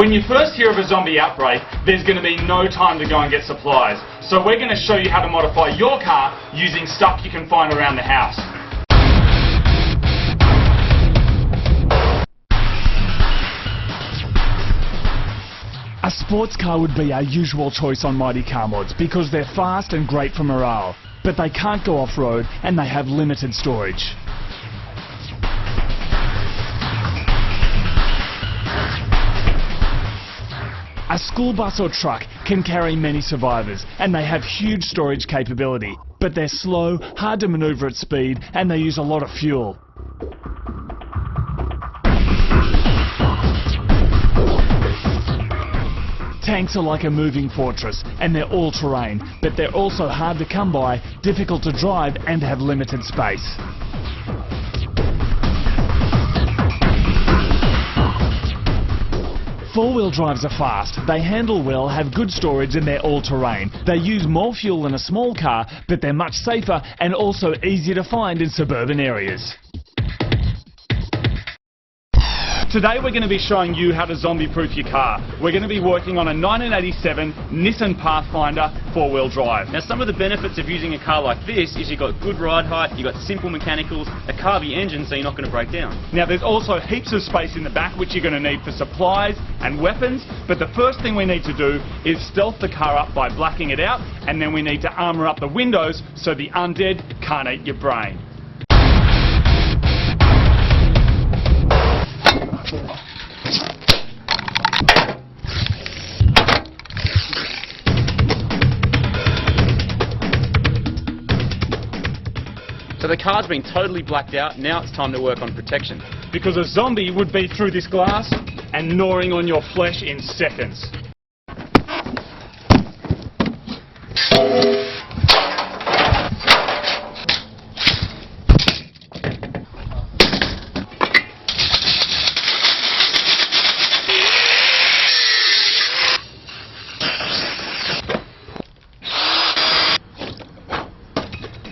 When you first hear of a zombie outbreak, there's going to be no time to go and get supplies. So we're going to show you how to modify your car using stuff you can find around the house. A sports car would be our usual choice on Mighty Car Mods because they're fast and great for morale, but they can't go off-road and they have limited storage. A school bus or truck can carry many survivors and they have huge storage capability, but they're slow, hard to manoeuvre at speed and they use a lot of fuel. Tanks are like a moving fortress and they're all-terrain, but they're also hard to come by, difficult to drive and have limited space. Four-wheel drives are fast, they handle well, have good storage and they're all-terrain. They use more fuel than a small car, but they're much safer and also easier to find in suburban areas. Today we're going to be showing you how to zombie-proof your car. We're going to be working on a 1987 Nissan Pathfinder four-wheel drive. Now, some of the benefits of using a car like this is you've got good ride height, you've got simple mechanicals, a carby engine so you're not going to break down. Now there's also heaps of space in the back which you're going to need for supplies and weapons, but the first thing we need to do is stealth the car up by blacking it out, and then we need to armour up the windows so the undead can't eat your brain. So the car's been totally blacked out, now it's time to work on protection. Because a zombie would be through this glass and gnawing on your flesh in seconds.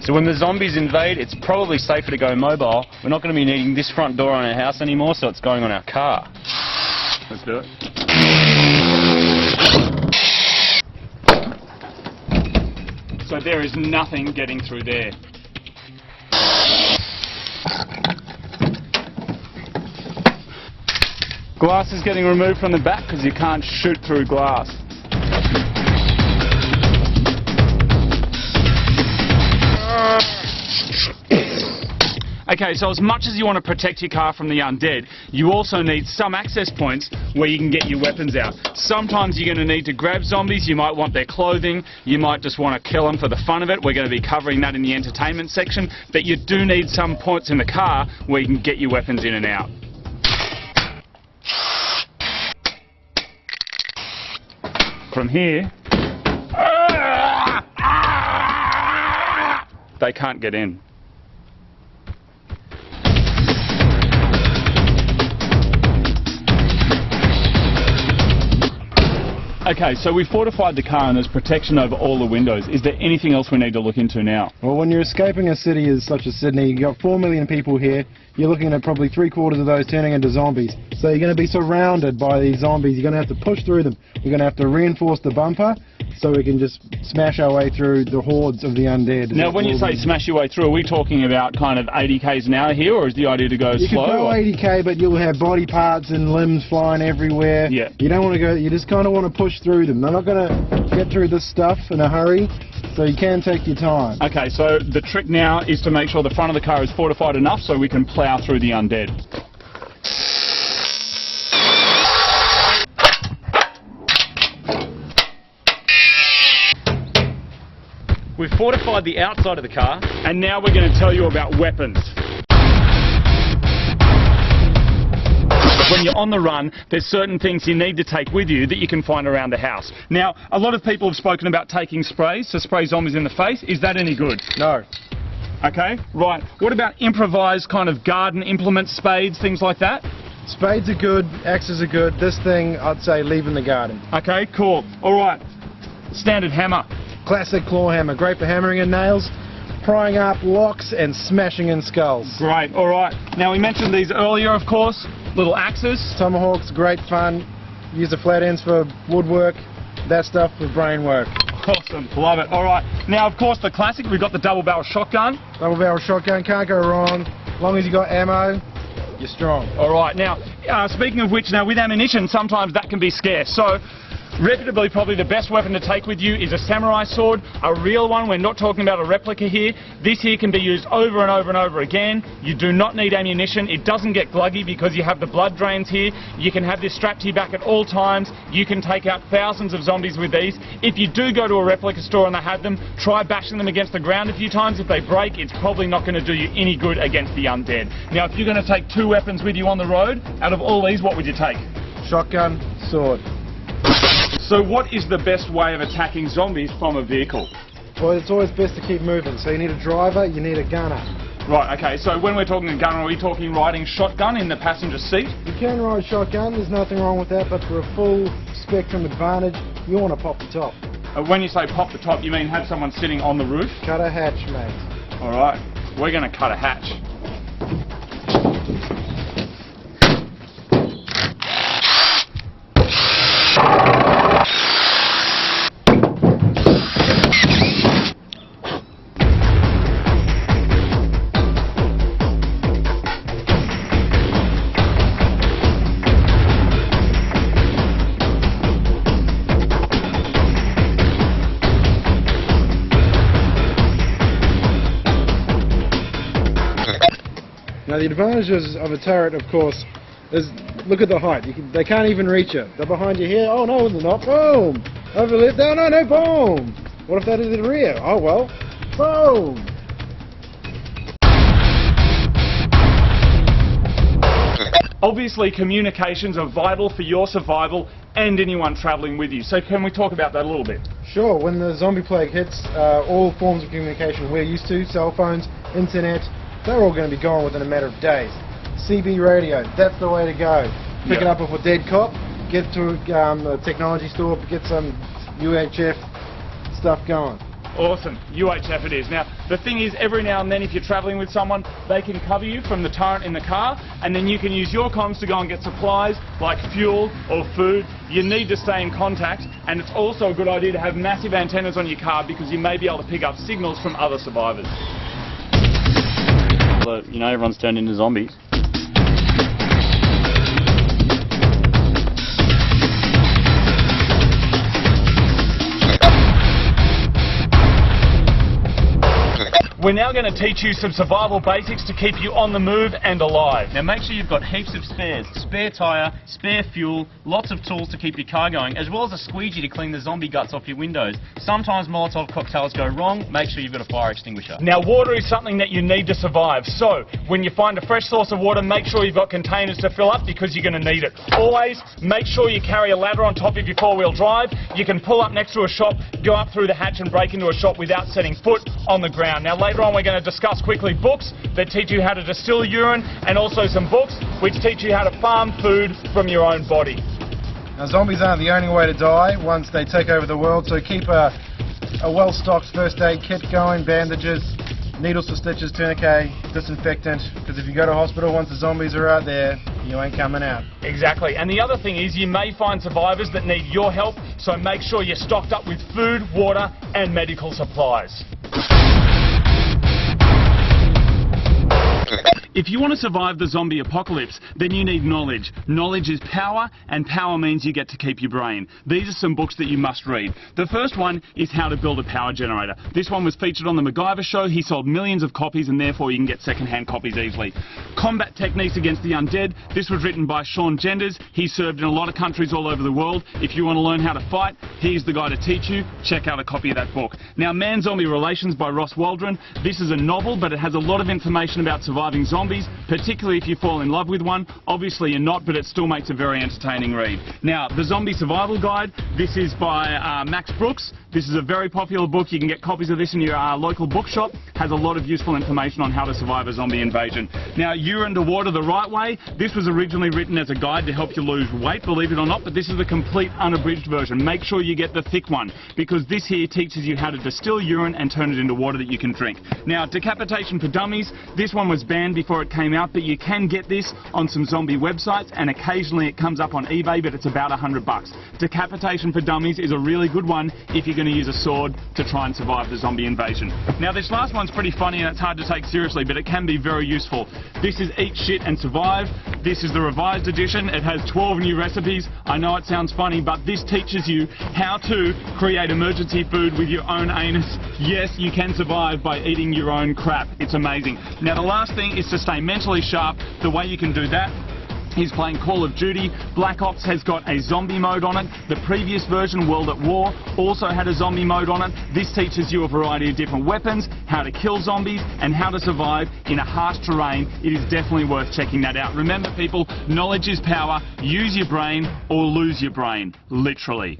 So when the zombies invade, it's probably safer to go mobile. We're not going to be needing this front door on our house anymore, so it's going on our car. Let's do it. So there is nothing getting through there. Glass is getting removed from the back because you can't shoot through glass. Okay, so as much as you want to protect your car from the undead, you also need some access points where you can get your weapons out. Sometimes you're going to need to grab zombies, you might want their clothing, you might just want to kill them for the fun of it. We're going to be covering that in the entertainment section, but you do need some points in the car where you can get your weapons in and out. From here, they can't get in. Okay, so we fortified the car and there's protection over all the windows. Is there anything else we need to look into now? Well, when you're escaping a city as such as Sydney, you've got 4 million people here, you're looking at probably 3/4 of those turning into zombies. So you're going to be surrounded by these zombies, you're going to have to push through them. We're going to have to reinforce the bumper so we can just smash our way through the hordes of the undead. Now when you say smash your way through, are we talking about kind of 80 k's an hour here, or is the idea to go you slow? You can go 80 k, but you'll have body parts and limbs flying everywhere. Yeah. You don't want to go, you just kind of want to push through them. They're not going to get through this stuff in a hurry, so you can take your time. Okay, so the trick now is to make sure the front of the car is fortified enough so we can plough through the undead. We've fortified the outside of the car. And now we're going to tell you about weapons. When you're on the run, there's certain things you need to take with you that you can find around the house. Now, a lot of people have spoken about taking sprays to spray zombies in the face. Is that any good? No. Okay, right. What about improvised kind of garden implements, spades, things like that? Spades are good, axes are good. This thing, I'd say leave in the garden. Okay, cool. All right. Standard hammer. Classic claw hammer, great for hammering in nails, prying up locks and smashing in skulls. Great, all right. Now we mentioned these earlier, of course. Little axes. Tomahawks, great fun. use the flat ends for woodwork, that stuff for brain work. Awesome, love it. All right, now of course the classic, we've got the double barrel shotgun. Double barrel shotgun, can't go wrong. As long as you got ammo, you're strong. All right, now speaking of which, now with ammunition sometimes that can be scarce. So reputably probably the best weapon to take with you is a samurai sword, a real one. We're not talking about a replica here. This here can be used over and over and over again. You do not need ammunition. It doesn't get gluggy because you have the blood drains here. You can have this strapped to your back at all times. You can take out thousands of zombies with these. If you do go to a replica store and they have them, try bashing them against the ground a few times. If they break, it's probably not going to do you any good against the undead. Now if you're going to take 2 weapons with you on the road, out of all these, what would you take? Shotgun, sword. So what is the best way of attacking zombies from a vehicle? Well, it's always best to keep moving. So you need a driver, you need a gunner. Right, okay, so when we're talking a gunner, are we talking riding shotgun in the passenger seat? You can ride shotgun, there's nothing wrong with that, but for a full spectrum advantage, you want to pop the top. When you say pop the top, you mean have someone sitting on the roof? Cut a hatch, mate. Alright, we're going to cut a hatch. Now the advantages of a turret, of course, is look at the height. They can't even reach you. They're behind you here. Oh no, they're not. Boom! Over left. No, no, no. Boom! What if that is in the rear? Oh well. Boom! Obviously, communications are vital for your survival and anyone travelling with you. So can we talk about that a little bit? Sure. When the zombie plague hits, all forms of communication we're used to, cell phones, internet, they're all going to be gone within a matter of days. CB radio, that's the way to go. Pick it up off a dead cop, get to a technology store, get some UHF stuff going. Awesome, UHF it is. Now, the thing is, every now and then if you're travelling with someone, they can cover you from the turret in the car, and then you can use your comms to go and get supplies like fuel or food. You need to stay in contact, and it's also a good idea to have massive antennas on your car because you may be able to pick up signals from other survivors. You know, everyone's turned into zombies. We're now going to teach you some survival basics to keep you on the move and alive. Now make sure you've got heaps of spares. Spare tyre, spare fuel, lots of tools to keep your car going, as well as a squeegee to clean the zombie guts off your windows. Sometimes Molotov cocktails go wrong, make sure you've got a fire extinguisher. Now water is something that you need to survive, so when you find a fresh source of water, make sure you've got containers to fill up because you're going to need it. Always make sure you carry a ladder on top of your four-wheel drive. You can pull up next to a shop, go up through the hatch and break into a shop without setting foot on the ground. Now later on we're going to discuss quickly books that teach you how to distill urine, and also some books which teach you how to farm food from your own body. Now zombies aren't the only way to die once they take over the world, so keep a well-stocked first aid kit going, bandages, needles for stitches, tourniquet, disinfectant, because if you go to hospital once the zombies are out there, you ain't coming out. Exactly, and the other thing is you may find survivors that need your help, so make sure you're stocked up with food, water and medical supplies. If you want to survive the zombie apocalypse, then you need knowledge. Knowledge is power, and power means you get to keep your brain. These are some books that you must read. The first one is How to Build a Power Generator. This one was featured on the MacGyver show. He sold millions of copies, and therefore you can get second-hand copies easily. Combat Techniques Against the Undead. This was written by Sean Genders. He served in a lot of countries all over the world. If you want to learn how to fight, he's the guy to teach you. Check out a copy of that book. Now, Man-Zombie Relations by Ross Waldron. This is a novel, but it has a lot of information about surviving zombies, particularly if you fall in love with one. Obviously you're not, but it still makes a very entertaining read. Now, the Zombie Survival Guide, this is by Max Brooks. This is a very popular book. You can get copies of this in your local bookshop. Has a lot of useful information on how to survive a zombie invasion. Now, You're Underwater the Right Way. This was originally written as a guide to help you lose weight, believe it or not, but this is the complete unabridged version. Make sure you get the thick one, because this here teaches you how to distill urine and turn it into water that you can drink. Now, Decapitation for Dummies, this one was banned before it came out, but you can get this on some zombie websites, and occasionally it comes up on eBay, but it's about $100. Decapitation for Dummies is a really good one if you're going to use a sword to try and survive the zombie invasion. Now, this last one's pretty funny and it's hard to take seriously, but it can be very useful. This is Eat Shit and Survive. This is the revised edition. It has 12 new recipes. I know it sounds funny, but this teaches you how to create emergency food with your own anus. Yes, you can survive by eating your own crap. It's amazing. Now, the last thing is to stay mentally sharp. The way you can do that is playing Call of Duty. Black Ops has got a zombie mode on it. The previous version, World at War, also had a zombie mode on it. This teaches you a variety of different weapons, how to kill zombies, and how to survive in a harsh terrain. It is definitely worth checking that out. Remember, people, knowledge is power. Use your brain or lose your brain. Literally.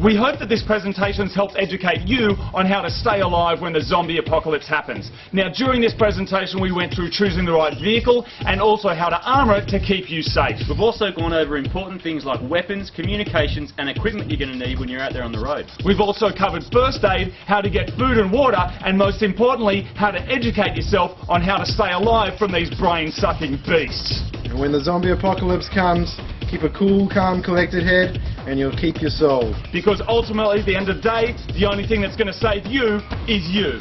We hope that this presentation has helped educate you on how to stay alive when the zombie apocalypse happens. Now, during this presentation, we went through choosing the right vehicle and also how to armour it to keep you safe. We've also gone over important things like weapons, communications, and equipment you're going to need when you're out there on the road. We've also covered first aid, how to get food and water, and most importantly, how to educate yourself on how to stay alive from these brain-sucking beasts. And when the zombie apocalypse comes, keep a cool, calm, collected head, and you'll keep your soul. Because ultimately, at the end of the day, the only thing that's going to save you is you.